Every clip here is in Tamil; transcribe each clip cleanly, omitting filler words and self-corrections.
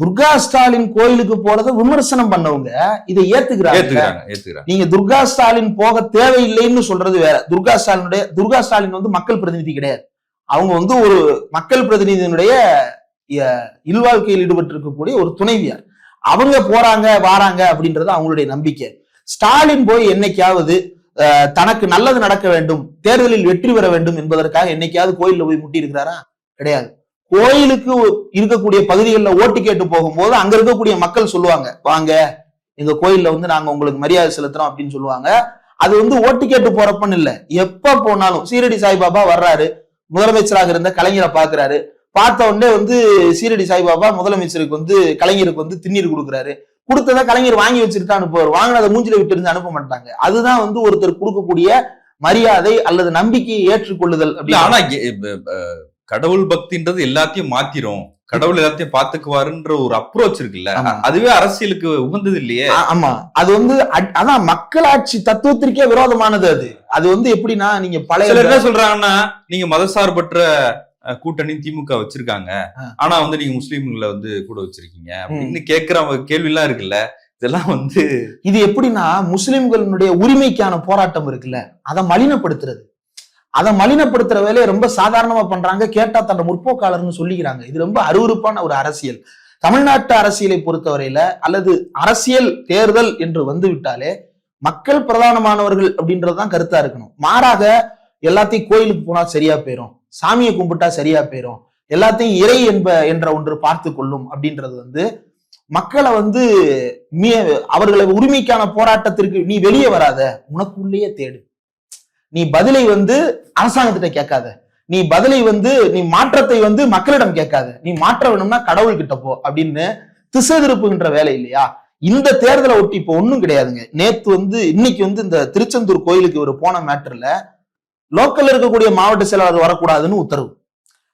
துர்கா ஸ்டாலின் கோயிலுக்கு போறதை விமர்சனம் பண்ணவங்க இதை ஏத்துக்கிறாங்க. நீங்க துர்கா ஸ்டாலின் போக தேவையில்லைன்னு சொல்றது வேற. துர்கா ஸ்டாலின் வந்து மக்கள் பிரதிநிதி கிடையாது. அவங்க வந்து ஒரு மக்கள் பிரதிநிதியினுடைய இல்வாழ்க்கையில் ஈடுபட்டு இருக்கக்கூடிய ஒரு துணைவியார். அவங்க போறாங்க வாராங்க அப்படின்றது அவங்களுடைய நம்பிக்கை. ஸ்டாலின் போய் என்னைக்காவது தனக்கு நல்லது நடக்க வேண்டும், தேர்தலில் வெற்றி பெற வேண்டும் என்பதற்காக என்னைக்காவது கோயில்ல போய் முட்டி இருக்கிறாரா? கிடையாது. கோயிலுக்கு இருக்கக்கூடிய பகுதிகளில் ஓட்டு கேட்டு போகும்போது அங்க இருக்கக்கூடிய மக்கள் சொல்லுவாங்க, வாங்க எங்க கோயில்ல வந்து நாங்க உங்களுக்கு மரியாதை செலுத்துறோம் அப்படின்னு சொல்லுவாங்க. அது வந்து ஓட்டு கேட்டு போறப்பன்னு இல்ல, எப்ப போனாலும். சீரடி சாய்பாபா வர்றாரு, முதலமைச்சராக இருந்த கலைஞரை பாக்குறாரு, பார்த்த உடனே வந்து சீரடி சாய்பாபா முதலமைச்சருக்கு வந்து கலைஞருக்கு வந்து திண்ணீர் கொடுக்குறாரு. கொடுத்ததை கலைஞர் வாங்கி வச்சுட்டு அனுப்புவார், வாங்கினதை மூஞ்சில விட்டு இருந்து அனுப்ப மாட்டாங்க. அதுதான் வந்து ஒருத்தர் கொடுக்கக்கூடிய மரியாதை அல்லது நம்பிக்கையை ஏற்றுக்கொள்ளுதல். ஆனா கடவுள் பக்தின்றது எல்லாத்தையும் மாத்திரும், கடவுள் எல்லாத்தையும் பாத்துக்குவாருன்ற ஒரு அப்ரோச் இருக்குல்ல, அதுவே அரசியலுக்கு உகந்தது இல்லையே. ஆமா, அது வந்து அதான் மக்களாட்சி தத்துவத்திற்கே விரோதமானது. அது வந்து எப்படின்னா, நீங்க பழைய என்ன சொல்றாங்கன்னா, நீங்க மதசார்பற்ற கூட்டணி திமுக வச்சிருக்காங்க, ஆனா வந்து நீங்க முஸ்லீம்களை வந்து கூட வச்சிருக்கீங்க அப்படின்னு கேட்கிற கேள்வி எல்லாம் இருக்குல்ல. இதெல்லாம் வந்து இது எப்படின்னா, முஸ்லிம்களுடைய உரிமைக்கான போராட்டம் இருக்குல்ல, அதை மலினப்படுத்துறது. அதை மலினப்படுத்துற வேலையை ரொம்ப சாதாரணமா பண்றாங்க. கேட்டா தன்னை முற்போக்காளர்னு சொல்லிக்கிறாங்க. இது ரொம்ப அருவருப்பான ஒரு அரசியல். தமிழ்நாட்டு அரசியலை பொறுத்தவரையில, அல்லது அரசியல் தேர்தல் என்று வந்து விட்டாலே மக்கள் பிரதானமானவர்கள் அப்படின்றதுதான் கருத்தா இருக்கணும். மாறாக எல்லாத்தையும் கோயிலுக்கு போனா சரியா போயிரும், சாமியை கும்பிட்டா சரியா போயிரும், எல்லாத்தையும் இறை என்ற ஒன்று பார்த்து கொள்ளும் அப்படின்றது வந்து மக்களை வந்து அவர்களை உரிமைக்கான போராட்டத்திற்கு நீ வெளியே வராத, உனக்குள்ளேயே தேடு. நீ பதிலை வந்து அரசாங்கத்திட்ட கேட்காத, நீ பதிலை வந்து நீ மாற்றத்தை வந்து மக்களிடம் கேட்காத, நீ மாற்ற வேணும்னா கடவுள் கிட்ட போ அப்படின்னு திசை திருப்புகின்ற வேலை இல்லையா? இந்த தேர்தலை ஒட்டி இப்போ ஒன்றும் கிடையாதுங்க. நேத்து வந்து இன்னைக்கு வந்து இந்த திருச்செந்தூர் கோயிலுக்கு ஒரு போன மேட்டர்ல லோக்கல்ல இருக்கக்கூடிய மாவட்ட செயலாளர் வரக்கூடாதுன்னு உத்தரவு.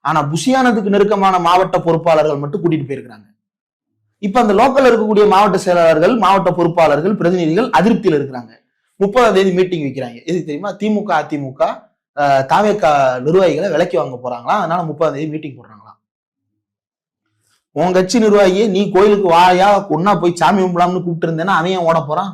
ஆனா புஷியானதுக்கு நெருக்கமான மாவட்ட பொறுப்பாளர்கள் மட்டும் கூட்டிட்டு போயிருக்கிறாங்க. இப்ப அந்த லோக்கல்ல இருக்கக்கூடிய மாவட்ட செயலாளர்கள், மாவட்ட பொறுப்பாளர்கள், பிரதிநிதிகள் அதிருப்தியில் இருக்கிறாங்க. 30ஆம் தேதி மீட்டிங் வைக்கிறாங்க. எதுக்கு தெரியுமா? திமுக அதிமுக தாவேகா நிர்வாகிகளை விலைக்கு வாங்க போறாங்களாம். அதனால 30ஆம் தேதி மீட்டிங் போடுறாங்களாம். உன் கட்சி நிர்வாகியை நீ கோயிலுக்கு வாயா ஒன்னா போய் சாமி கும்பிடலாம்னு கூப்பிட்டு இருந்தேன்னா அவன் ஓட போறான்.